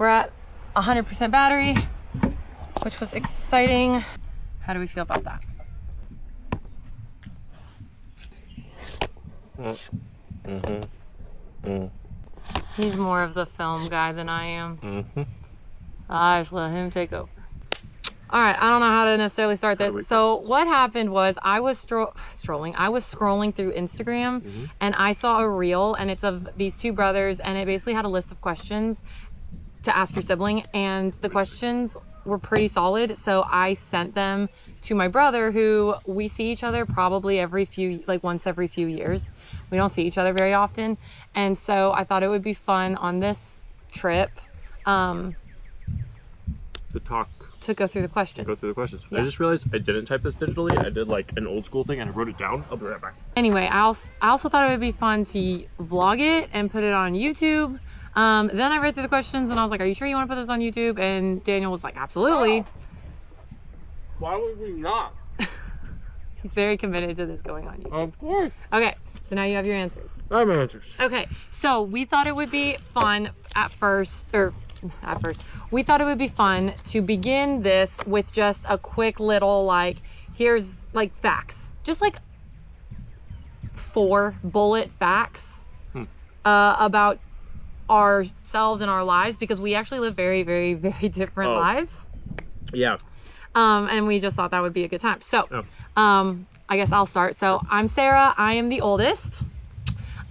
We're at 100% battery, which was exciting. How do we feel about that? He's more of the film guy than I am. I just let him take over. All right, I don't know how to necessarily start this. So what happened was I was scrolling through Instagram and I saw a reel, and it's of these two brothers, and it basically had a list of questions to ask your sibling, and the questions were pretty solid. So I sent them to my brother, who we see each other probably once every few years. We don't see each other very often. And so I thought it would be fun on this trip to go through the questions. Yeah. I just realized I didn't type this digitally. I did like an old school thing and I wrote it down. I'll be right back. Anyway, I also thought it would be fun to vlog it and put it on YouTube. Then I read through the questions and I was like, are you sure you want to put this on YouTube? And Daniel was like, absolutely. Why would we not? He's very committed to this going on YouTube. Of course. Okay, so now you have your answers. I have my answers. Okay, so we thought it would be fun we thought it would be fun to begin this with just a quick little, like, here's like facts. Just like 4 bullet facts about ourselves and our lives, because we actually live very, very, very different lives. Yeah. And we just thought that would be a good time. So, I guess I'll start. So I'm Sarah. I am the oldest.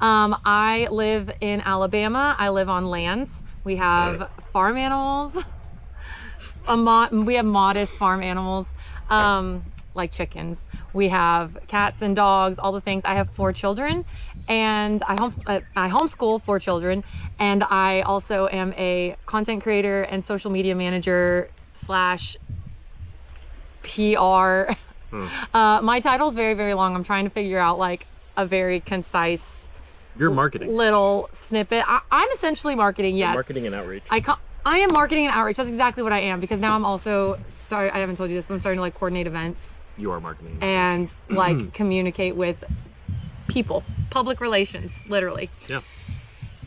I live in Alabama. I live on land. We have farm animals. We have modest farm animals, like chickens. We have cats and dogs, all the things. I have 4 children, and I homeschool 4 children, and I also am a content creator and social media manager / PR. My title is very, very long. I'm trying to figure out like a very concise. You're marketing. Little snippet. I'm essentially marketing, yes. Marketing and outreach. I am marketing and outreach. That's exactly what I am, because now I'm also I haven't told you this, but I'm starting to like coordinate events. You are marketing. And like communicate with people. Public relations, literally. Yeah.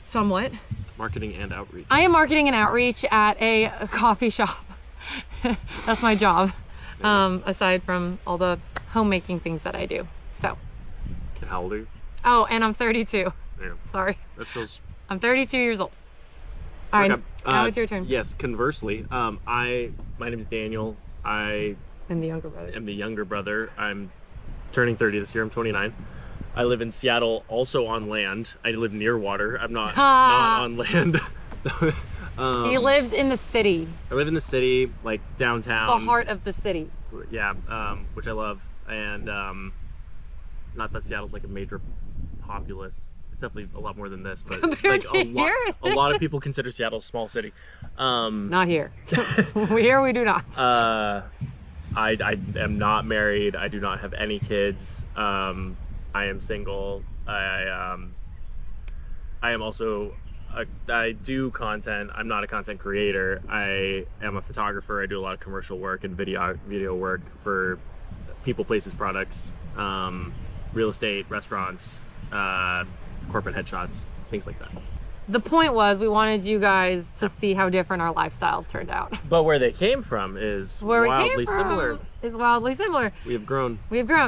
So I'm what? Marketing and outreach. I am marketing and outreach at a coffee shop. That's my job. Aside from all the homemaking things that I do. So. And how old are you? Oh, and I'm 32. Yeah. Sorry. That feels. I'm 32 years old. All right, now it's your turn. Yes, conversely, my name is Daniel. I am the younger brother. I'm turning 30 this year. I'm 29. I live in Seattle, also on land. I live near water. I'm not on land. He lives in the city. I live in the city, like downtown. The heart of the city. Yeah, which I love. And not that Seattle's like a major populace. It's definitely a lot more than this, but like a lot of people consider Seattle a small city. Not here. Here we do not. I am not married. I do not have any kids. I am single. I am also I do content. I'm not a content creator. I am a photographer. I do a lot of commercial work and video work for people, places, products, real estate, restaurants, corporate headshots, things like that. The point was we wanted you guys to see how different our lifestyles turned out. But where they came from is wildly similar. Is wildly similar. We have grown.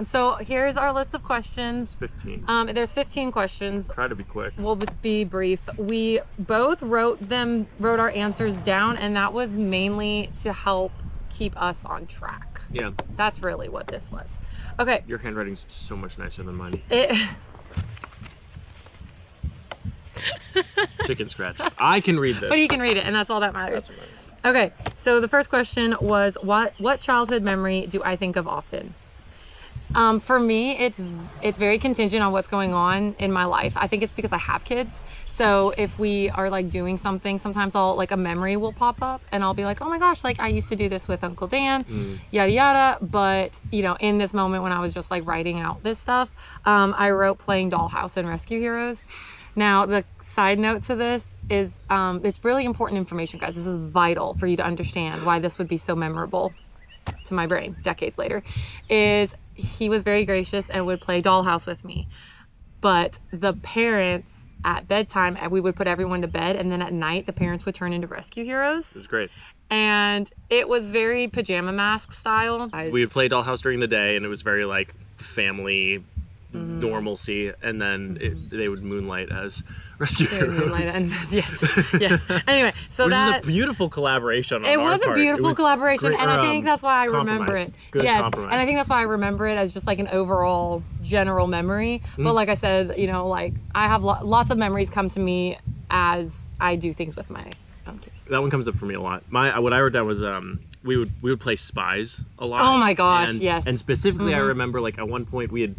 So here's our list of questions. 15. There's 15 questions. Try to be quick. We'll be brief. We both wrote our answers down, and that was mainly to help keep us on track. Yeah. That's really what this was. Okay. Your handwriting's so much nicer than mine. Chicken scratch. I can read this. But you can read it, and that's all that matters. That's what matters. Okay, so the first question was, what childhood memory do I think of often? For me, it's very contingent on what's going on in my life. I think it's because I have kids. So if we are like doing something, sometimes a memory will pop up and I'll be like, oh my gosh, like I used to do this with Uncle Dan, yada yada. But in this moment when I was just like writing out this stuff, I wrote playing Dollhouse and Rescue Heroes. Now, the side note to this is it's really important information, guys. This is vital for you to understand why this would be so memorable to my brain decades later. He was very gracious and would play Dollhouse with me. But the parents at bedtime, and we would put everyone to bed, and then at night the parents would turn into rescue heroes. It was great. And it was very pajama mask style. We would play Dollhouse during the day, and it was very like family normalcy, and then they would moonlight as rescue heroes. Yes. Anyway, so that is a beautiful collaboration. It was a beautiful collaboration, great, and I think that's why I remember it. Good compromise. And I think that's why I remember it as just like an overall general memory. But like I said, you know, like I have lots of memories come to me as I do things with my own kids. That one comes up for me a lot. What I wrote down was we would play Spies a lot. Oh my gosh, yes. And specifically, I remember like at one point we had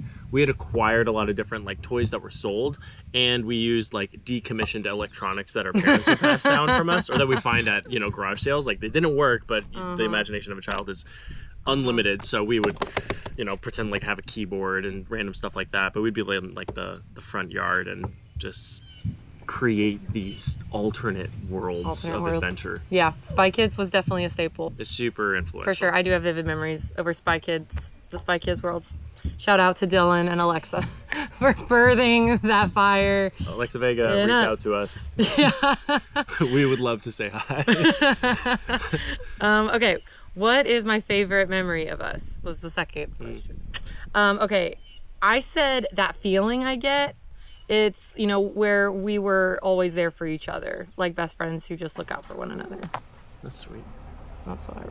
acquired a lot of different like toys that were sold, and we used like decommissioned electronics that our parents would pass down from us, or that we find at garage sales. Like they didn't work, but the imagination of a child is unlimited. So we would pretend like have a keyboard and random stuff like that. But we'd be in like the front yard and just create these alternate worlds of adventure. Yeah, Spy Kids was definitely a staple. It's super influential. For sure. I do have vivid memories over Spy Kids, the Spy Kids worlds. Shout out to Dylan and Alexa for birthing that fire. Alexa Vega, reach out to us. Yeah. We would love to say hi. Okay, what is my favorite memory of us was the second question. Okay, I said that feeling I get. It's, where we were always there for each other, like best friends who just look out for one another. That's sweet. That's what I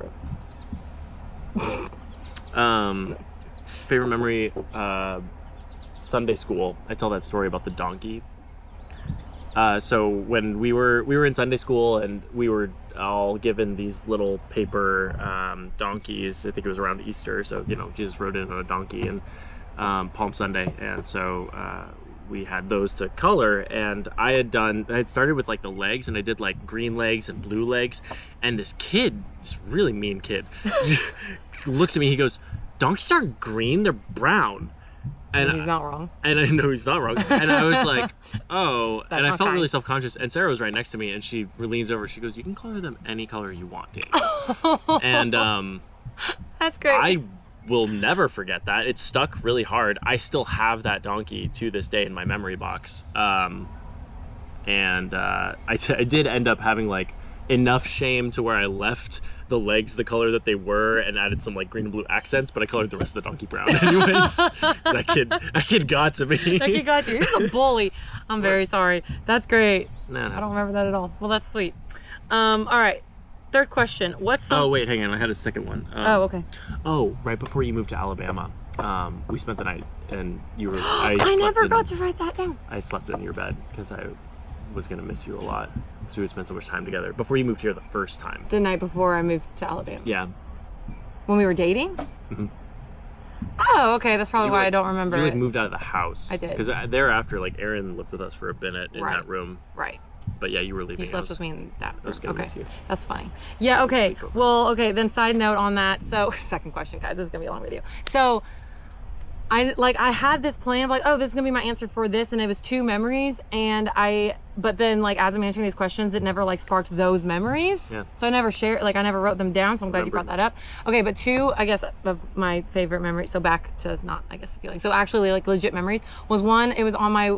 wrote. Favorite memory, Sunday school. I tell that story about the donkey. So when we were in Sunday school, and we were all given these little paper donkeys. I think it was around Easter. So Jesus rode in on a donkey and Palm Sunday, and so we had those to color, and I had started with like the legs, and I did like green legs and blue legs, and this really mean kid looks at me, he goes, donkeys aren't green, they're brown. And he's not wrong. And I know he's not wrong. And I was like, oh. And I felt really self-conscious. And Sarah was right next to me, and she leans over. She goes, you can color them any color you want, Daniel. And that's great. I will never forget that. It stuck really hard. I still have that donkey to this day in my memory box. I did end up having like enough shame to where I left the legs the color that they were and added some like green and blue accents, but I colored the rest of the donkey brown anyways. That kid got to me. That kid got you. He's a bully. I'm very sorry. That's great. No. I don't remember that at all. Well, that's sweet. All right. Third question. Oh, wait, hang on. I had a second one. Okay. Oh, right before you moved to Alabama, we spent the night, and you were. I never got to write that down. I slept in your bed because I was going to miss you a lot. So we would spend so much time together before you moved here the first time. The night before I moved to Alabama. Yeah. When we were dating? Mm-hmm. Oh, okay. That's probably why I don't remember. You moved out of the house. I did. Because thereafter, like Aaron lived with us for a minute in that room. Right. But yeah, you were leaving. You slept with me in that room. I was gonna miss you. That's funny. Yeah. Okay. Well. Okay. Then side note on that. So second question, guys. This is gonna be a long video. So I had this plan of like, oh, this is gonna be my answer for this, and it was two memories, but then like as I'm answering these questions, it never like sparked those memories. Yeah. So I never wrote them down. So I'm glad you brought that up. Okay, but two, I guess, of my favorite memories. So back to not, I guess, the feeling. So actually, like legit memories was one. It was on my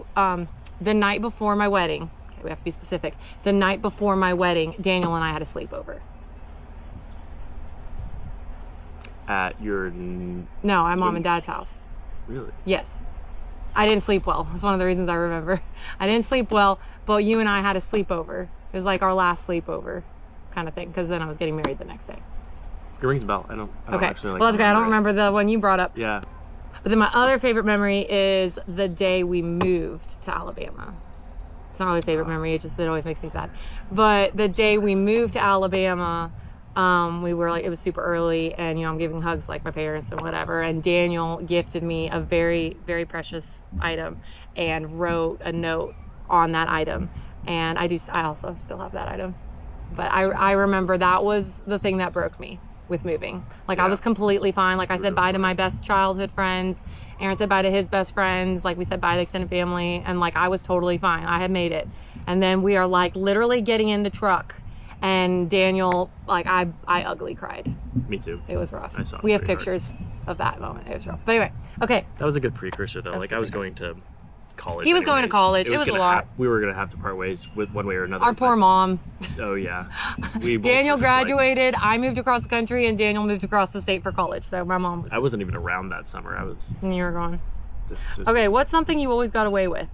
the night before my wedding. Okay, we have to be specific. The night before my wedding, Daniel and I had a sleepover. At your mom and dad's house. Really? Yes. I didn't sleep well. That's one of the reasons I remember. I didn't sleep well, but you and I had a sleepover. It was like our last sleepover kind of thing, because then I was getting married the next day. It rings a bell. I don't actually like. Well, that's okay. I don't remember the one you brought up. Yeah. But then my other favorite memory is the day we moved to Alabama. It's not really a favorite memory. It always makes me sad. But the day we moved to Alabama, we were like, it was super early, and I'm giving hugs like my parents and whatever, and Daniel gifted me a very, very precious item and wrote a note on that item, and I also still have that item. But I remember that was the thing that broke me with moving. Like, I was completely fine. Like, I said bye to my best childhood friends. Aaron said bye to his best friends. Like, we said bye to extended family, and like I was totally fine. I had made it. And then we are like literally getting in the truck, and Daniel, like, I ugly cried. Me too. It was rough. I saw it. We have pictures of that moment. It was rough. But anyway, okay. That was a good precursor though. Like, I was going to college. He was going to anyways. college. It was a lot. We were gonna have to part ways with one way or another. Our poor mom. Oh yeah. We both Daniel were just like- graduated. I moved across the country, and Daniel moved across the state for college. So my mom was. I wasn't even around that summer. I was And you were gone. disassociated. Okay, what's something you always got away with?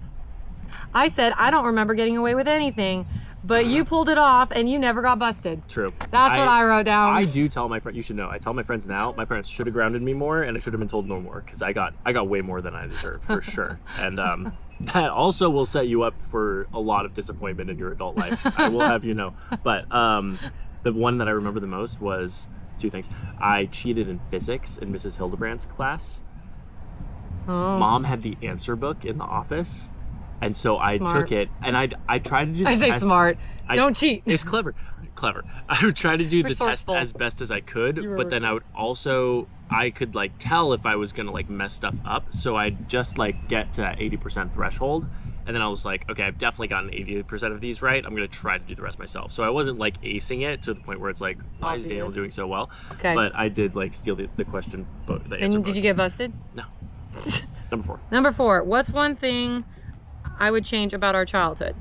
I said I don't remember getting away with anything, but you pulled it off, and you never got busted. True. That's what I wrote down. I do tell my friend. You should know. I tell my friends now. My parents should have grounded me more, and I should have been told no more because I got way more than I deserved for sure. And that also will set you up for a lot of disappointment in your adult life. I will have you know. But the one that I remember the most was two things. I cheated in physics in Mrs. Hildebrandt's class. Oh. Mom had the answer book in the office. And so I Smart. took it, and I tried to do the I say test. smart. Don't cheat. It's clever. I would try to do the test Resourceful. as best as I could, You were but then I could like tell if I was gonna like mess stuff up. So I'd just like get to that 80% threshold, and then I was like, okay, I've definitely gotten 80% of these right. I'm gonna try to do the rest myself. So I wasn't like acing it to the point where it's like, why is Daniel Obvious. doing so well? Okay. But I did like steal the question, the answer And book. did you get busted? No. Number 4. Number 4. What's one thing I would change about our childhood?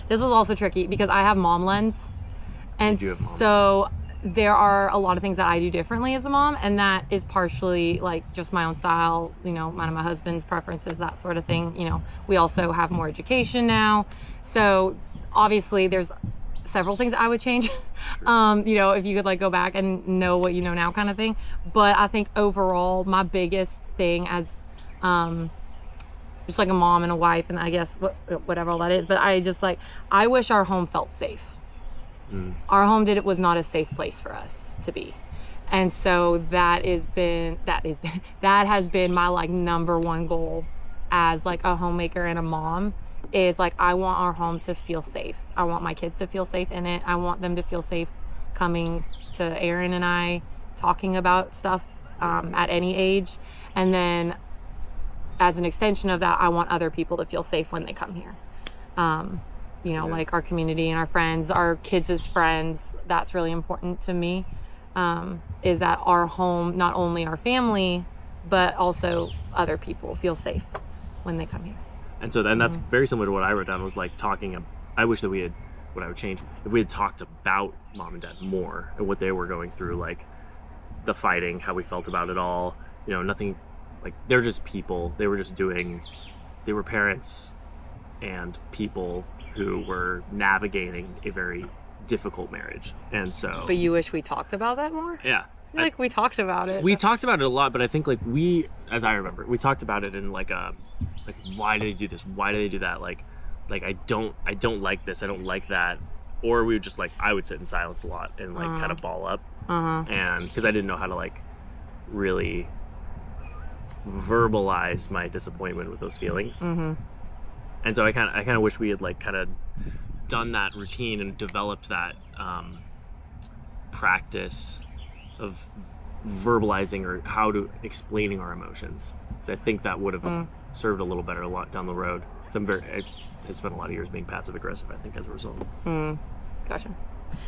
This was also tricky because I have mom lens. And You do have mom so there are a lot of things that I do differently as a mom, and that is partially like just my own style, you know, mine and my husband's preferences, that sort of thing. You know, we also have more education now. So obviously there's several things I would change. You know, if you could like go back and know what you know now kind of thing. But I think overall my biggest thing as just like a mom and a wife, and I guess whatever all that is, but I wish our home felt safe. Our home was not a safe place for us to be, and so that has been my like number one goal as like a homemaker and a mom, is like I want our home to feel safe. I want my kids to feel safe in it. I want them to feel safe coming to Aaron and I talking about stuff at any age, and then as an extension of that, I want other people to feel safe when they come here. You know, like our community and our friends, our kids' friends, that's really important to me, is that our home, not only our family, but also other people feel safe when they come here. And so then that's very similar to what I wrote down, was like I wish that what I would change, if we had talked about mom and dad more and what they were going through, like the fighting, how we felt about it all, you know, nothing, like they're just people. They were parents and people who were navigating a very difficult marriage. And so. But you wish we talked about that more? Yeah. Like we talked about it. We talked about it a lot, but I think like as I remember, we talked about it in like why do they do this? Why do they do that? Like I don't like this. I don't like that. Or we would just like, I would sit in silence a lot and like kind of ball up. And because I didn't know how to like really verbalize my disappointment with those feelings. And so I kind of wish we had like kind of done that routine and developed that practice of verbalizing or how to explaining our emotions. So I think that would have served a little better a lot down the road. So I spent a lot of years being passive aggressive, I think, as a result. Gotcha.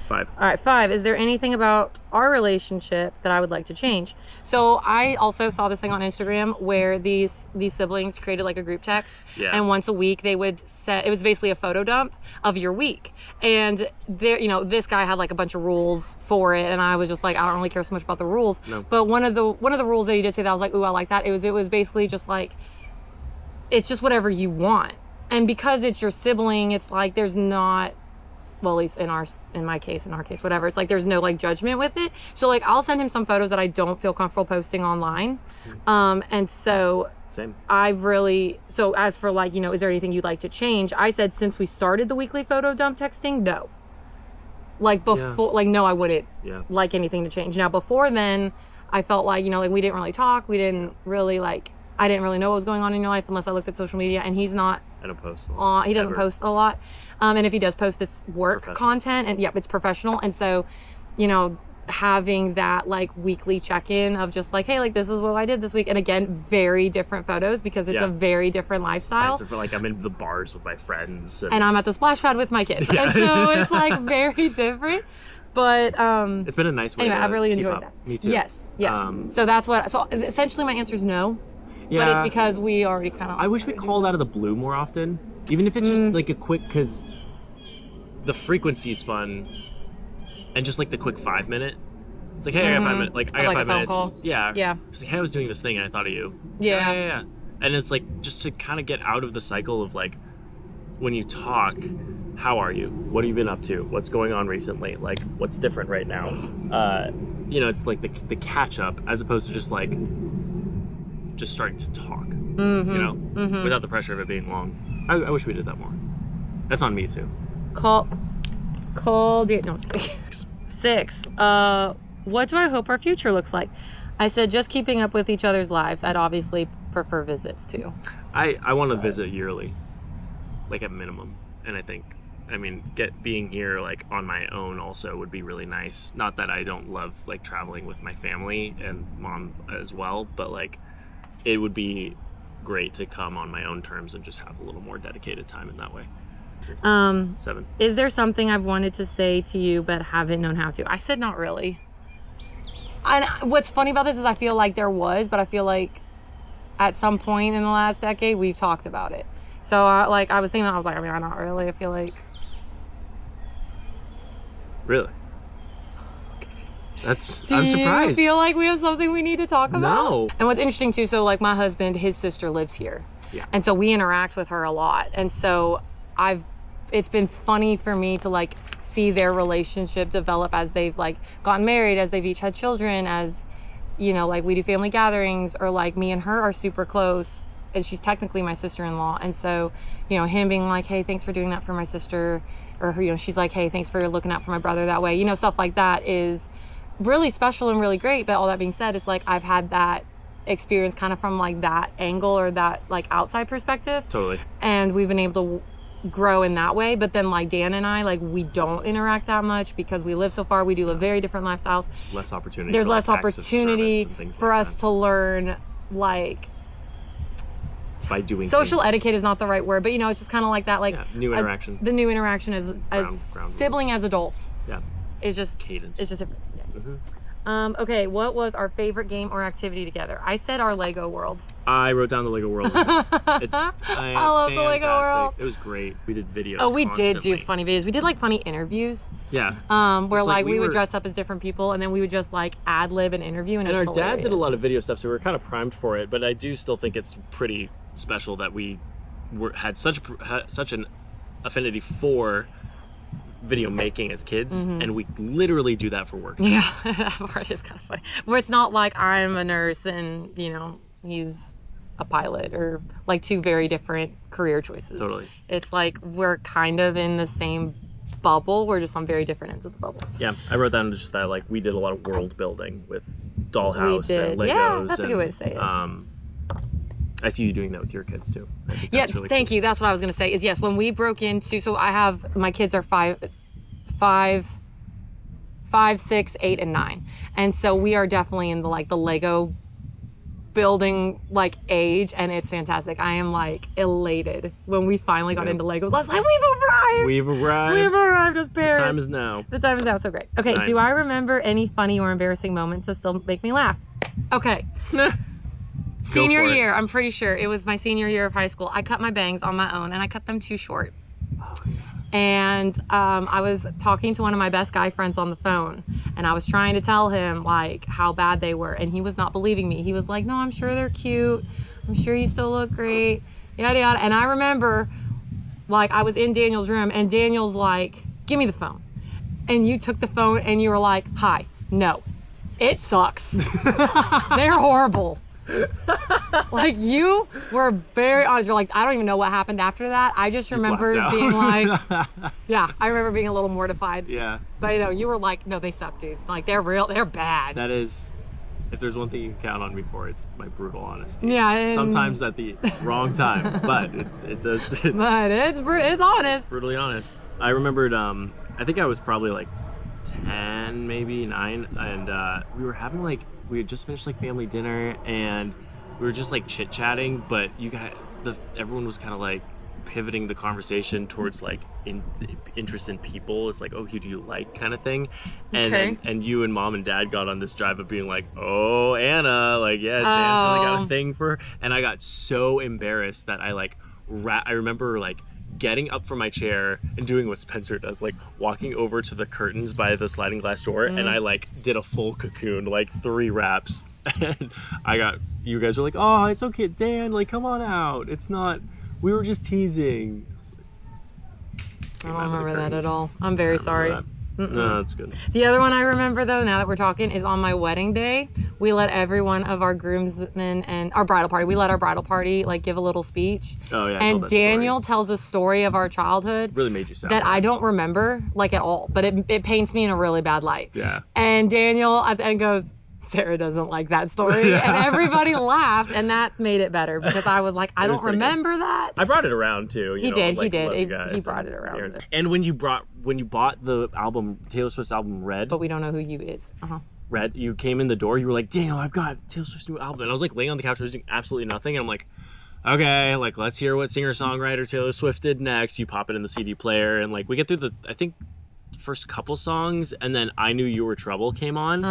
5. All right, 5. Is there anything about our relationship that I would like to change? So I also saw this thing on Instagram where these siblings created like a group text, and once a week they would set. It was basically a photo dump of your week, and there, you know, this guy had like a bunch of rules for it, and I was just like, I don't really care so much about the rules. No. But one of the rules that he did say that I was like, ooh, I like that. It was basically just like, it's just whatever you want, and because it's your sibling, it's like there's not. Well, at least in our case, whatever. It's like there's no like judgment with it. So like I'll send him some photos that I don't feel comfortable posting online. And so Same. So as for like, you know, is there anything you'd like to change? I said since we started the weekly photo dump texting, no. Like before, like no, I wouldn't like anything to change. Now before then, I felt like, you know, like we didn't really talk. We didn't really like, I didn't really know what was going on in your life unless I looked at social media, and he's not. I don't post a lot. He doesn't post a lot. And if he does post, it's work content, and it's professional. And so, you know, having that like weekly check-in of just like, hey, like this is what I did this week. And again, very different photos because it's a very different lifestyle. So for like I'm in the bars with my friends. And I'm at the splash pad with my kids. And so it's like very different. But it's been a nice way anyway, to I've really keep enjoyed up. that. Me too. Yes. So that's so essentially my answer is no. but it's because we already kind of. I wish we called out of the blue more often, even if it's just like a quick, because the frequency is fun, and just like the quick 5 minute. It's like, hey, I got 5 minutes. Like, I got 5 minutes. Call. Yeah. Yeah. Just like, hey, I was doing this thing and I thought of you. Yeah. Yeah. And it's like, just to kind of get out of the cycle of like, when you talk, how are you? What have you been up to? What's going on recently? Like, what's different right now? You know, it's like the catch up as opposed to just like, just starting to talk, you know, without the pressure of it being long. I wish we did that more. That's on me too. No, I'm just kidding. 6. What do I hope our future looks like? I said just keeping up with each other's lives. I'd obviously prefer visits too. I want to visit yearly, like at minimum. And I mean, being here like on my own also would be really nice. Not that I don't love like traveling with my family and mom as well, but like it would be great to come on my own terms and just have a little more dedicated time in that way. 6, 7. Is there something I've wanted to say to you but haven't known how to? I said not really. And what's funny about this is I feel like there was, but I feel like at some point in the last decade we've talked about it. So like I was thinking, I was like, I mean, not really. I feel like. Really? I'm surprised. Do you feel like we have something we need to talk about? No. And what's interesting too, so like my husband, his sister lives here. Yeah. And so we interact with her a lot. And so it's been funny for me to like see their relationship develop as they've like gotten married, as they've each had children, as, you know, like we do family gatherings, or like me and her are super close and she's technically my sister-in-law. And so, you know, him being like, hey, thanks for doing that for my sister, or her, you know, she's like, hey, thanks for looking out for my brother that way, you know, stuff like that is really special and really great. But all that being said, it's like I've had that experience kind of from like that angle or that like outside perspective. Totally. And we've been able to grow in that way. But then like Dan and I, like we don't interact that much because we live so far. We do live very different lifestyles. Less opportunity. There's for, less like, access to opportunity service for like us that. to learn like By doing social things. etiquette is not the right word, but you know, it's just kind of like that, like new interaction. the new interaction as Ground sibling rules. as adults. Yeah. Is just Cadence. It's just different. Yeah. Okay, what was our favorite game or activity together? I said our Lego world. I wrote down the Lego world. It's I love the Lego world. It was great. We did videos. Oh, we did do constantly. funny videos. We did like funny interviews. Yeah. Where It's like we would were- dress up as different people and then we would just like ad lib an interview, and And it our was dad did a hilarious. lot of video stuff, so we were kind of primed for it. But I do still think it's pretty special that we had such an affinity for video making as kids, and we literally do that for work. Yeah, that part is kind of funny. Where it's not like I'm a nurse and, you know, he's a pilot, or like two very different career choices. Totally. It's like we're kind of in the same bubble. We're just on very different ends of the bubble. Yeah, I wrote down just that like we did a lot of world building with Dollhouse We and did. Legos. Yeah, that's a and, good way to say it. I see you doing that with your kids too. I think Yeah, that's really thank cool. you. That's what I was gonna say. Is yes, when we broke into, so I have my kids are 5, 6, 8, and 9, and so we are definitely in the Lego building like age, and it's fantastic. I am like elated when we finally got into Legos. I was like, we've arrived. We've arrived as parents. The time is now. The time is now. So great. Okay, 9. do I remember any funny or embarrassing moments that still make me laugh? Okay. Senior for it. year, I'm pretty sure it was my senior year of high school. I cut my bangs on my own and I cut them too short. And I was talking to one of my best guy friends on the phone, and I was trying to tell him like how bad they were, and he was not believing me. He was like, no, I'm sure they're cute. I'm sure you still look great, yada yada. And I remember like I was in Daniel's room and Daniel's like, give me the phone. And you took the phone and you were like, hi, no, it sucks. They're horrible. Like you were very honest. You're like, I don't even know what happened after that. I just remember blacked out. being like, yeah, I remember being a little mortified. Yeah. But you know, you were like, no, they suck, dude. Like they're real, they're bad. That is, if there's one thing you can count on me for, it's my brutal honesty. Yeah, and- Sometimes at the wrong time, but it does. But it's honest. Brutally honest. I remembered. I think I was probably like 10, maybe 9, and we were having like we had just finished like family dinner, and we were just like chit chatting. But everyone was kind of like pivoting the conversation towards like interest in people. It's like, oh, who do you like, kind of thing. And and you and mom and dad got on this drive of being like, oh, Anna, like, yeah, Dan's really got a thing for her. And I got so embarrassed that I like I remember like getting up from my chair and doing what Spencer does, like walking over to the curtains by the sliding glass door, and I like did a full cocoon, like 3 wraps. And you guys were like, oh, it's okay, Dan, like, come on out. It's not, we were just teasing. I don't remember that at all. I'm very sorry. No, that's good. The other one I remember, though, now that we're talking, is on my wedding day. We let every one of our groomsmen and our bridal party, like give a little speech. Oh, yeah. And Daniel tells a story of our childhood. Really made you sad. That I don't remember, like, at all. But it paints me in a really bad light. Yeah. And Daniel at the end goes, Sarah doesn't like that story. Yeah. And everybody laugght, and that made it better because I was like, I don't remember that. I brought it around too. He did. He brought it around. And when you bought the album, Taylor Swift's album Red. But we don't know who you is. Red, you came in the door, you were like, Daniel, I've got Taylor Swift's new album. And I was like laying on the couch, I was doing absolutely nothing. And I'm like, okay, like, let's hear what singer-songwriter Taylor Swift did next. You pop it in the CD player, and like we get through the, I think, first couple songs, and then I Knew You Were Trouble came on,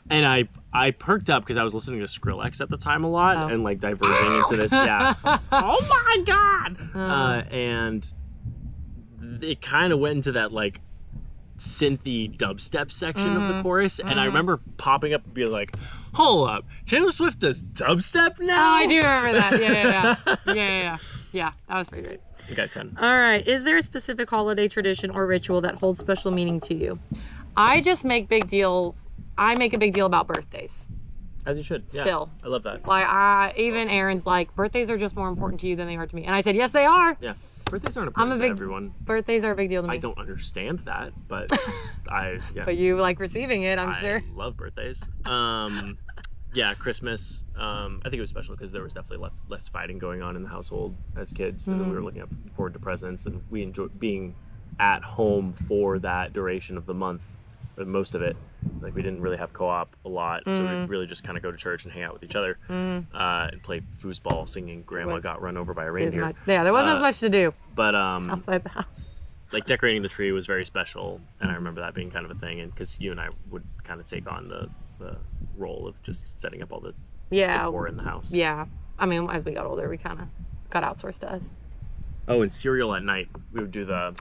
and I perked up because I was listening to Skrillex at the time a lot, and like diverging into this, oh my god, and it kind of went into that like synthy dubstep section of the chorus, and I remember popping up and being like, hold up, Taylor Swift does dubstep now? Oh, I do remember that. Yeah, that was pretty great. Okay, 10. All right, is there a specific holiday tradition or ritual that holds special meaning to you? I make a big deal about birthdays. As you should. Yeah, still. I love that. Like, even Aaron's like, birthdays are just more important to you than they are to me. And I said, yes, they are. Yeah. Birthdays aren't important to everyone. Birthdays are a big deal to me. I don't understand that, but But you like receiving it, I'm sure. I love birthdays. Yeah, Christmas. I think it was special because there was definitely less fighting going on in the household as kids, and we were looking forward to presents, and we enjoyed being at home for that duration of the month, but most of it. Like, we didn't really have co-op a lot, so we really just kind of go to church and hang out with each other, and play foosball, singing "Grandma Got Run Over by a Reindeer." Yeah, there wasn't as much to do. But outside the house. Like, decorating the tree was very special, and I remember that being kind of a thing, and because you and I would kind of take on the role of just setting up all the decor in the house. Yeah, I mean, as we got older, we kind of got outsourced to us. Oh, and cereal at night. We would do the...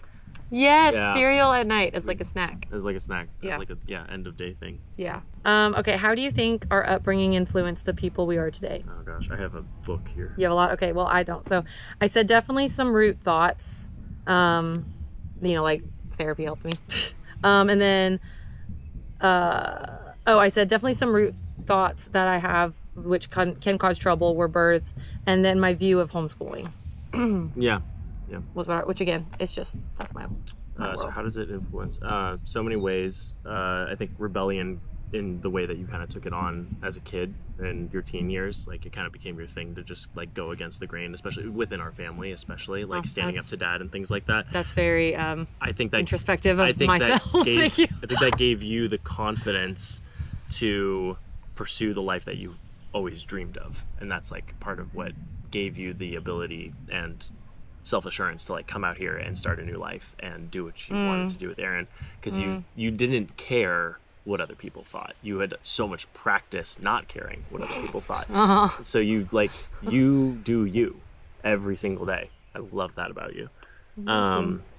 cereal at night as like a snack. As like a snack. As like a end of day thing. Yeah. Okay, how do you think our upbringing influenced the people we are today? Oh gosh, I have a book here. You have a lot? Okay, well, I don't. So I said definitely some root thoughts. Like therapy helped me. And then, I said definitely some root thoughts that I have which can cause trouble were births, and then my view of homeschooling. Yeah. Which again, it's just, that's my so how does it influence? So many ways. I think rebellion in the way that you kind of took it on as a kid in your teen years, like it kind of became your thing to just like go against the grain, especially within our family, especially like standing up to dad and things like that. That's very I think that introspective of myself. Thank you. I think that gave you the confidence to pursue the life that you always dreamed of, and that's like part of what gave you the ability and self-assurance to like come out here and start a new life and do what you wanted to do with Aaron, because you didn't care what other people thought. You had so much practice not caring what other people thought. So you do you every single day. I love that about you.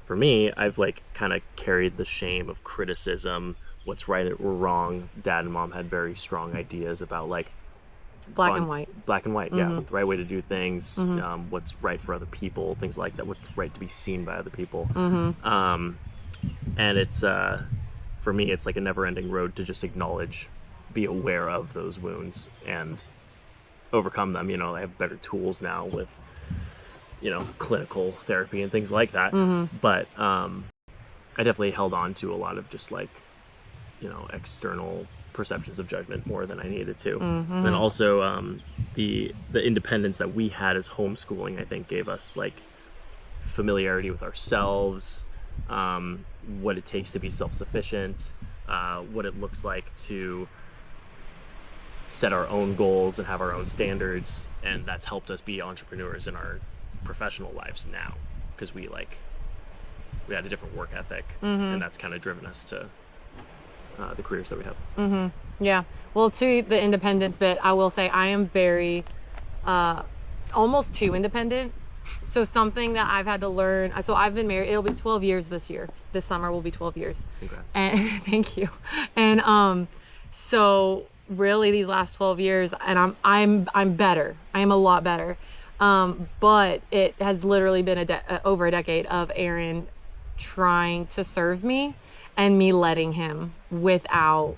For me, I've like kind of carried the shame of criticism, what's right or wrong. Dad and mom had very strong ideas about like black and white, yeah, the right way to do things, what's right for other people, things like that, what's right to be seen by other people. And it's for me, it's like a never-ending road to just acknowledge, be aware of those wounds and overcome them. I have better tools now with clinical therapy and things like that, but I definitely held on to a lot of just like external perceptions of judgment more than I needed to. And also the independence that we had as homeschooling, I think, gave us like familiarity with ourselves, what it takes to be self-sufficient, what it looks like to set our own goals and have our own standards, and that's helped us be entrepreneurs in our professional lives now. because we had a different work ethic, and that's kind of driven us to the careers that we have. Yeah. Well, to the independence bit, I will say I am very, almost too independent. So something that I've had to learn. So I've been married. It'll be 12 years this year. This summer will be 12 years. Congrats. And thank you. And so really these last 12 years, and I'm better. I am a lot better. But it has literally been over a decade of Aaron trying to serve me and me letting him without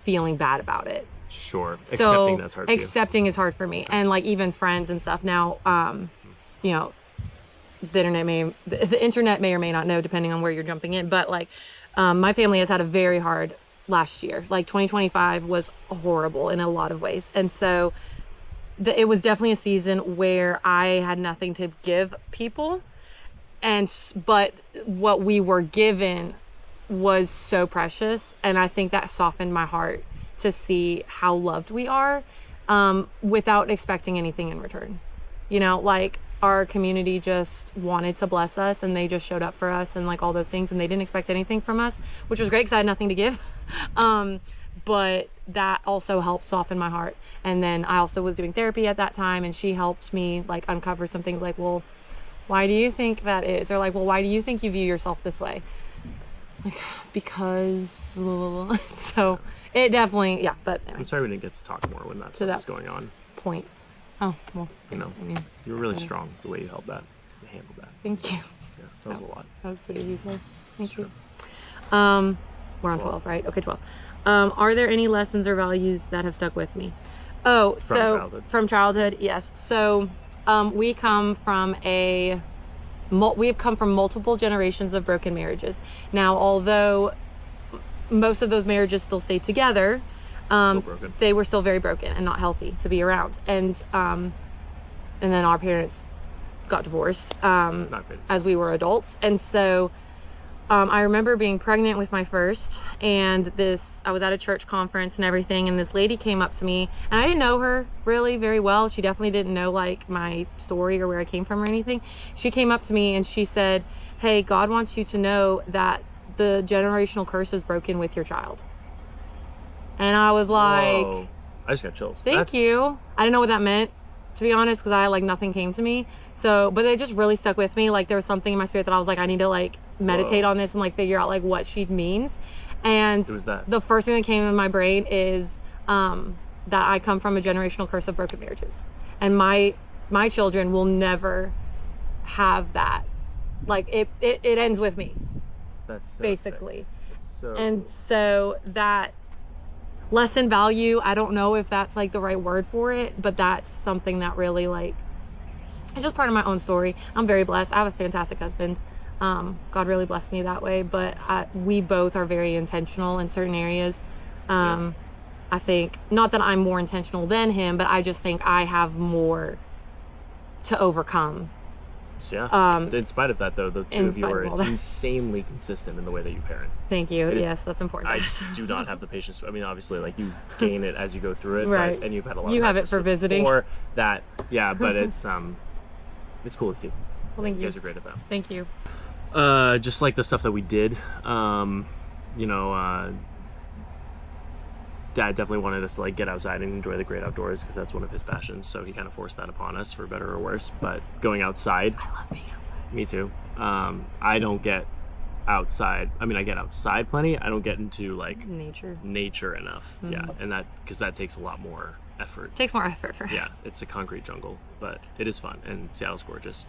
feeling bad about it. Sure. So Accepting that's hard for you. accepting is hard for me. And like even friends and stuff now, you know, the internet may or may not know, depending on where you're jumping in, but like my family has had a very hard last year. Like 2025 was horrible in a lot of ways. And so it was definitely a season where I had nothing to give people, but what we were given was so precious, and I think that softened my heart to see how loved we are, without expecting anything in return. You know, like our community just wanted to bless us, and they just showed up for us and like all those things, and they didn't expect anything from us, which was great because I had nothing to give. But that also helped soften my heart. And then I also was doing therapy at that time, and she helped me like uncover some things like, well, why do you think that is? Or like, well, why do you think you view yourself this way? Like, because so it definitely, yeah. But anyway, I'm sorry we didn't get to talk more when that stuff was going on. Point. Oh, well, You know, I mean, you were really strong the way you held that, you handled that. thank you. Yeah, that was a lot. That was sweet of you, Clay. Thank Sure. you. We're on 12, right? Okay, 12. Are there any lessons or values that have stuck with me? Oh, from childhood, yes. So we come from multiple generations of broken marriages. Now, although most of those marriages still stayed together, they were still very broken and not healthy to be around. And then our parents got divorced as we were adults. And so I remember being pregnant with my first, and I was at a church conference and everything, and this lady came up to me, and I didn't know her really very well. She definitely didn't know like my story or where I came from or anything. She came up to me and she said, "Hey, God wants you to know that the generational curse is broken with your child." And I was like, whoa. I just got chills. Thank you. I didn't know what that meant, to be honest, because nothing came to me. So, but it just really stuck with me. Like there was something in my spirit that I was like, I need to like meditate on this and like figure out like what she means. And Who was that? The first thing that came in my brain is that I come from a generational curse of broken marriages, and my children will never have that. Like it ends with me. That's so basically. sick. So that lesson value, I don't know if that's like the right word for it, but that's something that really like, it's just part of my own story. I'm very blessed. I have a fantastic husband. God really blessed me that way, but we both are very intentional in certain areas. I think, not that I'm more intentional than him, but I just think I have more to overcome. Yeah. In spite of that, though, the two of you are insanely consistent in the way that you parent. Thank you. Yes, that's important. I do not have the patience. I mean, obviously, like you gain it as you go through it, right? And you've had a lot. You have it for visiting. Or that, yeah. But it's cool to see. Well, thank you. You guys are great at that. Thank you. Just like the stuff that we did, Dad definitely wanted us to like get outside and enjoy the great outdoors because that's one of his passions. So he kind of forced that upon us, for better or worse. But going outside, I love being outside. Me too. I don't get outside. I mean, I get outside plenty. I don't get into like nature enough. Mm-hmm. Yeah, and because that takes a lot more effort. It takes more effort for. Yeah, it's a concrete jungle, but it is fun, and Seattle's gorgeous.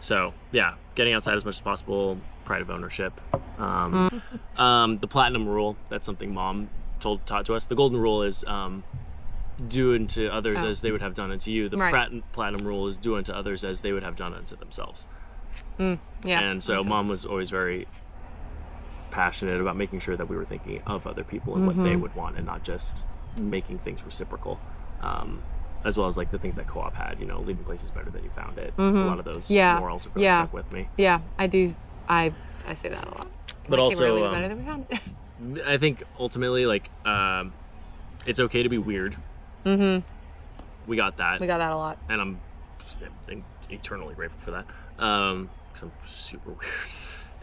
So yeah, getting outside as much as possible. Pride of ownership. The platinum rule. That's something Mom taught to us. The golden rule is do unto others as they would have done unto you. The platinum rule is do unto others as they would have done unto themselves. Yeah. And so Mom was always very passionate about making sure that we were thinking of other people and what they would want, and not just making things reciprocal. As well as like the things that Co-op had, leaving places better than you found it. A lot of those morals have really stuck with me. Yeah, I do. I say that a lot. But also, better than we found it. I think ultimately, like, it's okay to be weird. We got that. We got that a lot. And I'm eternally grateful for that. because I'm super weird,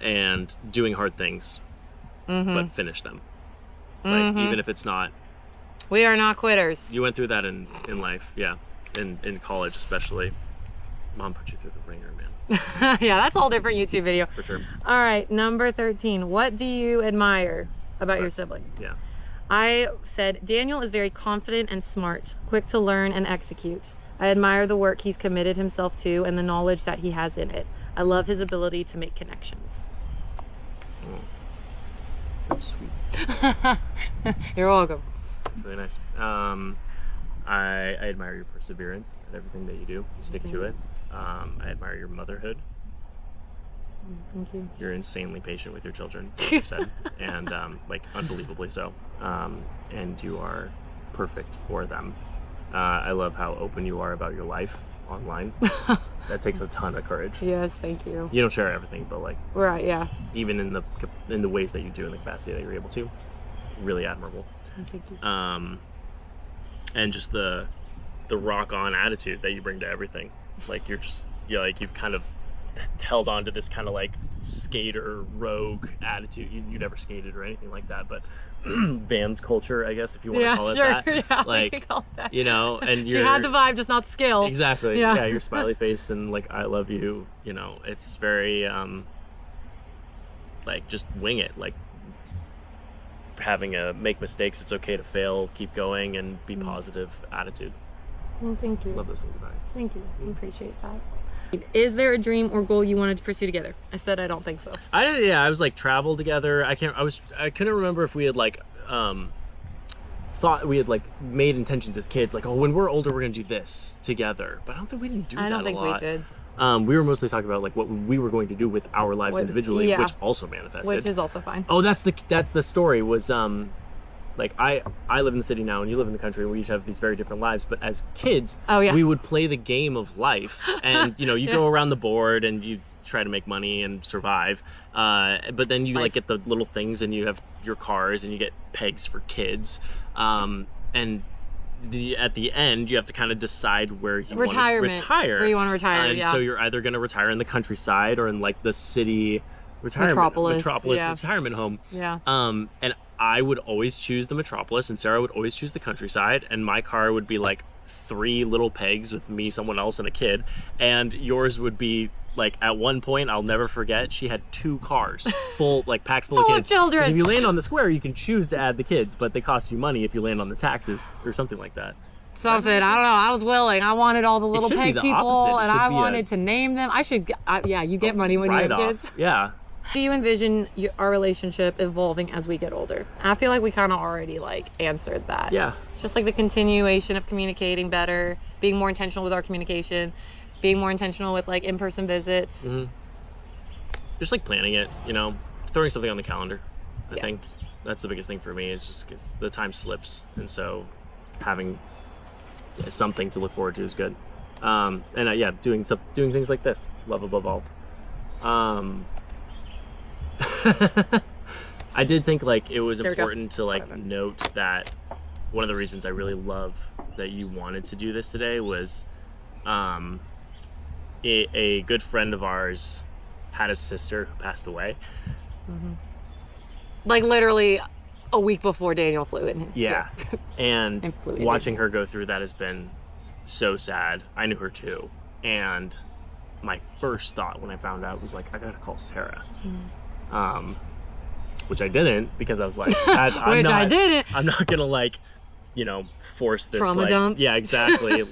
and doing hard things, but finish them. Like, even if it's not. We are not quitters. You went through that in life, yeah. In college, especially. Mom put you through the ringer, man. Yeah, that's a whole different YouTube video. For sure. All right, number 13. What do you admire about your sibling? Yeah. I said, Daniel is very confident and smart, quick to learn and execute. I admire the work he's committed himself to and the knowledge that he has in it. I love his ability to make connections. That's sweet. You're welcome. Really nice. I admire your perseverance and everything that you do. You stick to it. I admire your motherhood. Thank you. You're insanely patient with your children, like you said, and like unbelievably so. And you are perfect for them. I love how open you are about your life online. That takes a ton of courage. Yes, thank you. You don't share everything, but like, Right, yeah. even in the ways that you do, in the capacity that you're able to, really admirable. Thank you. And just the rock on attitude that you bring to everything. Like you've kind of held on to this kind of like skater rogue attitude. You never skated or anything like that, but Vans culture, I guess, if you want to call it that. Yeah, like, we can call it that. you know, and she had the vibe, just not the skill. Exactly. Yeah. Yeah, your smiley face and like I love you. You know, it's very like just wing it. Like having make mistakes. It's okay to fail. Keep going and be positive attitude. Well, thank you. Love those things about you. Thank you. I appreciate that. Is there a dream or goal you wanted to pursue together? I said I don't think so. I was like travel together. I couldn't remember if we had like thought we had like made intentions as kids, like, oh, when we're older we're gonna do this together. But I don't think we didn't do that a lot. I don't think we did. We were mostly talking about like what we were going to do with our lives individually, yeah. which also manifested. Which is also fine. Oh, that's the story was like I live in the city now and you live in the country and we each have these very different lives, but as kids we would play the game of life and you know you go around the board and you try to make money and survive, but then you like get the little things and you have your cars and you get pegs for kids, and at the end you have to kind of decide where you want to retire. Where you want to retire, and so you're either going to retire in the countryside or in like the city metropolis retirement home. Yeah. And I would always choose the metropolis and Sarah would always choose the countryside, and my car would be like 3 little pegs with me, someone else, and a kid, and yours would be like, at one point I'll never forget, she had 2 cars full, like packed full of kids. Children. 'Cause if you land on the square you can choose to add the kids, but they cost you money if you land on the taxes or something like that. Something, I don't know, I was willing. I wanted all the little peg people and I wanted to name them. You get money when you have kids. Yeah. Do you envision our relationship evolving as we get older? I feel like we kind of already like answered that. Yeah. It's just like the continuation of communicating better, being more intentional with our communication, being more intentional with like in-person visits. Mm-hmm. Just like planning it, you know, throwing something on the calendar. I think that's the biggest thing for me, is just 'cause the time slips, and so having something to look forward to is good. Doing things like this, love above all. I did think like it was important to like note that one of the reasons I really love that you wanted to do this today was a good friend of ours had a sister who passed away. Mm-hmm. Like literally a week before Daniel flew in. Yeah. And watching her go through that has been so sad. I knew her too. And my first thought when I found out was like, I gotta call Sarah. Which I didn't, because I was like, I'm not gonna like, you know, force this trauma dump. Yeah, exactly.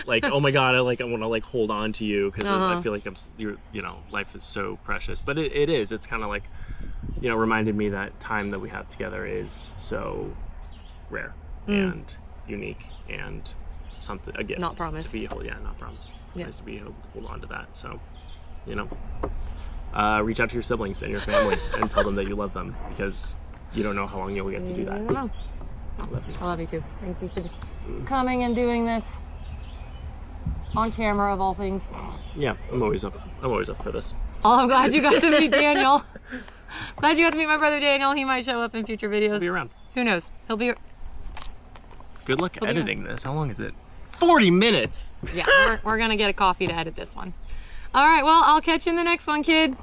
like oh my god, I want to like hold on to you because I feel like you know, life is so precious. But it is. It's kind of like, you know, reminded me that time that we have together is so rare and unique and something, a gift. Not promised. Not promised. It's nice to be able to hold on to that. So, you know, reach out to your siblings and your family and tell them that you love them, because you don't know how long you'll get to do that. I don't know. I love you. I love you too. Thank you for coming and doing this on camera, of all things. Yeah, I'm always up for this. Oh, I'm glad you got to meet Daniel. Glad you got to meet my brother Daniel. He might show up in future videos. He'll be around. Who knows? He'll be. Good luck editing this. How long is it? 40 minutes. Yeah, we're gonna get a coffee to edit this one. All right, well, I'll catch you in the next one, kid.